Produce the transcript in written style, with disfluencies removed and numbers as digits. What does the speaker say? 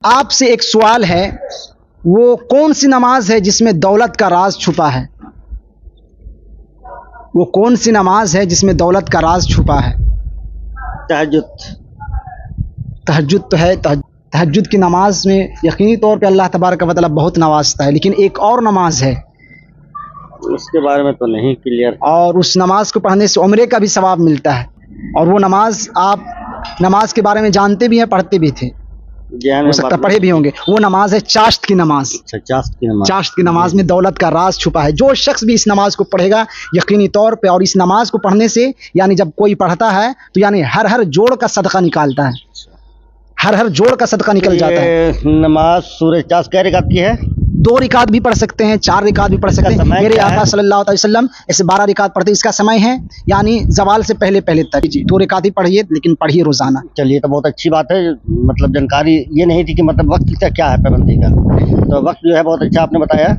आपसे एक सवाल है, वो कौन सी नमाज है जिसमें दौलत का राज छुपा है? वो कौन सी नमाज है जिसमें दौलत का राज छुपा है? तहज्जुद। तहज्जुद तो है। तहज्जुद की नमाज में यकीनी तौर पे अल्लाह तबारक व तआला बहुत नवाजता है, लेकिन एक और नमाज है, उसके बारे में तो नहीं क्लियर। और उस नमाज को पढ़ने से उम्रे का भी सवाब मिलता है। और वो नमाज आप नमाज के बारे में जानते भी हैं, पढ़ते भी थे, हो सकता है पढ़े भी होंगे। वो नमाज है चाश्त की नमाज। चाश्त की नमाज। चाश्त की नमाज में दौलत का राज छुपा है। जो शख्स भी इस नमाज को पढ़ेगा यकीनी तौर पे, और इस नमाज को पढ़ने से यानी जब कोई पढ़ता है तो यानी हर हर जोड़ का सदका निकालता है, हर हर जोड़ का सदका निकल जाता है। नमाज सूरज चाश्त कै रिकात की है? 2 रिकात भी पढ़ सकते हैं, 4 रिकात भी पढ़ सकते हैं। मेरे आका सल्लल्लाहु अलैहि वसल्लम ऐसे 12 रिकात पढ़ते। इसका समय है यानी जवाल से पहले पहले तक। जी 2 रिकात ही पढ़िए, लेकिन पढ़िए रोजाना। चलिए, तो बहुत अच्छी बात है। मतलब जानकारी ये नहीं थी कि मतलब वक्त का क्या है पाबंदी का, तो वक्त जो है बहुत अच्छा आपने बताया।